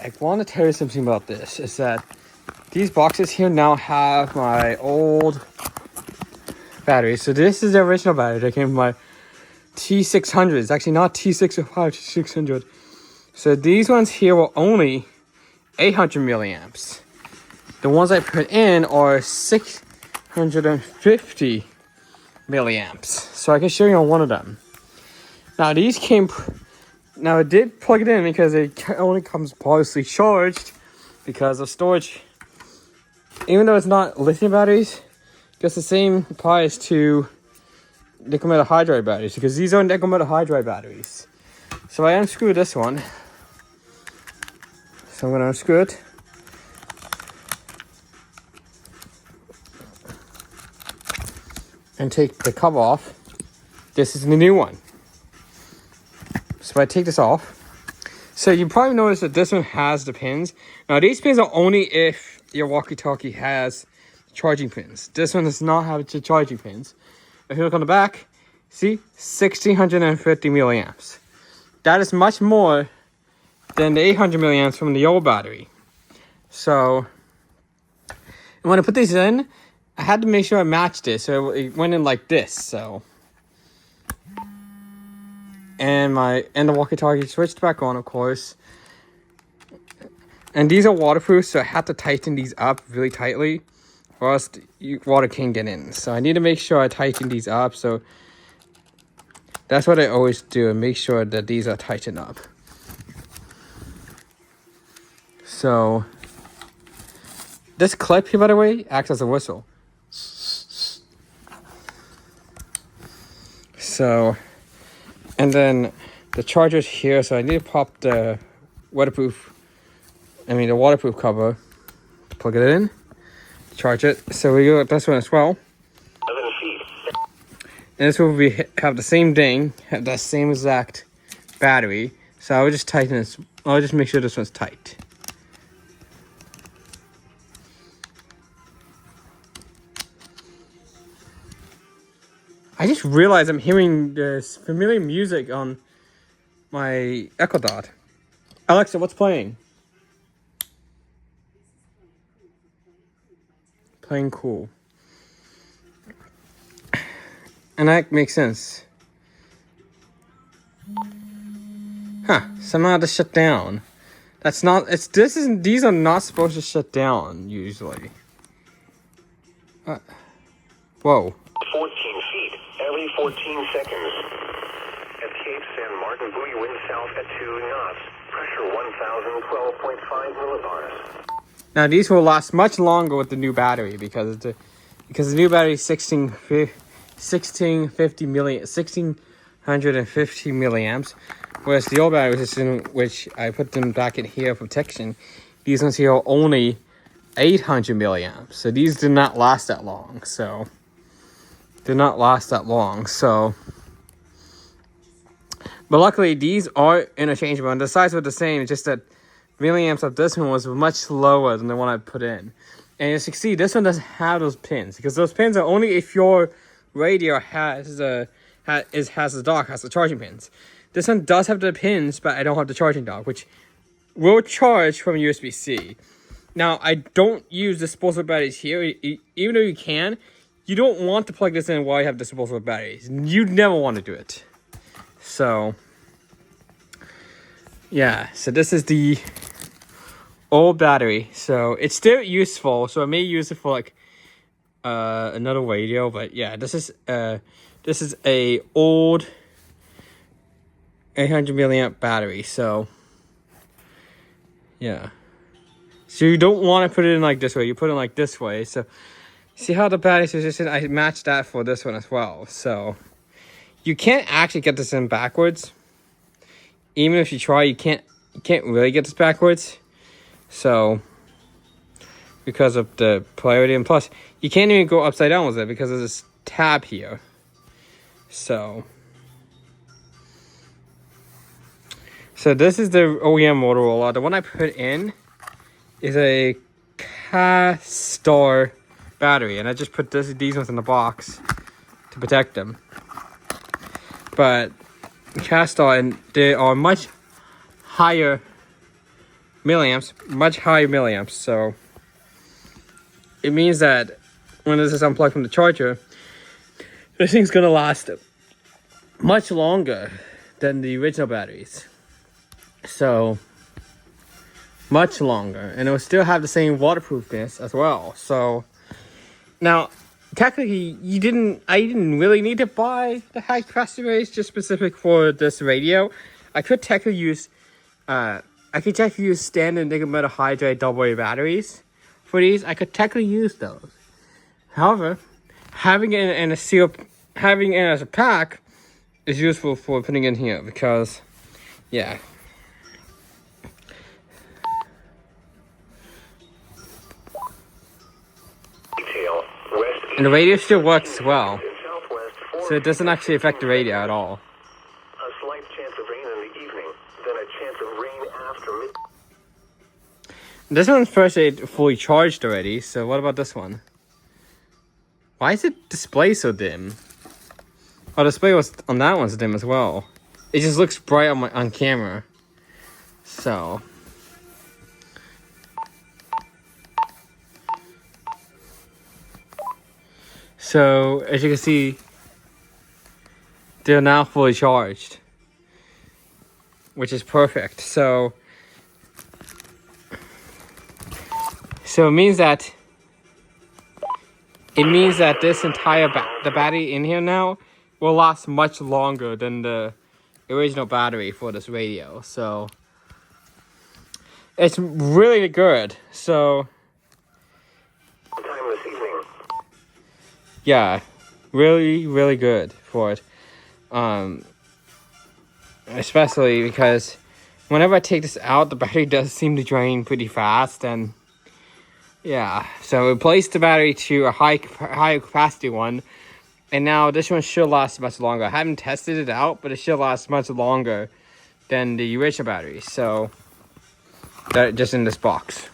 I want to tell you something about this. Is that these boxes here now have my old batteries. So this is the original battery that came from my t600. It's actually not t605, t600. So these ones here were only 800 milliamps. The ones I put in are 650 milliamps. So I can show you on one of them. Now these came. Now I did plug it in because it only comes partially charged because of storage. Even though it's not lithium batteries, it's the same price to nickel metal hydride batteries because these are nickel metal hydride batteries. So I unscrew this one. So I'm going to unscrew it. And take the cover off. This is the new one. So I take this off. So you probably notice that this one has the pins. Now these pins are only if your walkie-talkie has charging pins. This one does not have the charging pins. If you look on the back, see, 1650 milliamps. That is much more than the 800 milliamps from the old battery. So when I put these in, I had to make sure I matched it. So it went in like this. So. And the walkie-talkie switched back on, of course. And these are waterproof, so I have to tighten these up really tightly, or else water can't get in. So I need to make sure I tighten these up. So that's what I always do, make sure that these are tightened up. So this clip here, by the way, acts as a whistle. So. And then the charger's here, so I need to pop the waterproof cover, plug it in, charge it. So we go with this one as well. 11 feet. And this will have the same thing, have the same exact battery. So I would just tighten this. I'll just make sure this one's tight. I just realized I'm hearing this familiar music on my Echo Dot. Alexa, what's playing? Playing Cool. And that makes sense. Huh, somehow this shut down. That's not, these are not supposed to shut down, usually. Whoa. 14 feet, every 14 seconds. At Cape San Martin, buoy wind south at 2 knots. Pressure 1012.5 millibars. Now these will last much longer with the new battery because the new battery is 1650 milliamps, whereas the old battery system, which I put them back in here for protection, these ones here are only 800 milliamps. So these do not last that long. But luckily these are interchangeable and the size was the same. It's just that milliamps of this one was much lower than the one I put in. And as you can see, this one doesn't have those pins because those pins are only if your radio has the charging pins. This one does have the pins, but I don't have the charging dock, which will charge from USB-C. Now, I don't use disposable batteries here, even though you can. You don't want to plug this in while you have disposable batteries. You never want to do it. So, yeah. So this is the old battery. So it's still useful. So I may use it for like another radio. But yeah, this is a old 800 milliamp battery. So yeah. So you don't want to put it in like this way. You put it like this way. So see how the battery position, I matched that for this one as well. So you can't actually get this in backwards. Even if you try, you can't really get this backwards. So because of the polarity, and plus you can't even go upside down with it because of this tab here. So this is the OEM Motorola. The one I put in is a Castor battery, and I just put these ones in the box to protect them. But Castor, and they are much higher milliamps, much higher milliamps. So it means that when this is unplugged from the charger, this thing's gonna last much longer than the original batteries. So much longer, and it will still have the same waterproofness as well. So now, technically, I didn't really need to buy the high capacity rays just specific for this radio. I could technically use standard nickel metal hydride AA batteries for these. I could technically use those. However, having it as a pack is useful for putting in here because, yeah. And the radio still works well, so it doesn't actually affect the radio at all. A slight chance of rain in the evening, then a chance of rain after midnight. This one's first fully charged already, so what about this one? Why is it display so dim? Oh, display was on that one's dim as well. It just looks bright on camera. So as you can see, they're now fully charged, which is perfect. So it means that this entire the battery in here now will last much longer than the original battery for this radio. So it's really good. So Time this evening. yeah, really, really good for it. Especially because whenever I take this out, the battery does seem to drain pretty fast, and yeah, so replace the battery to a higher capacity one, and now this one should last much longer. I haven't tested it out, but it should last much longer than the original battery. So that just in this box.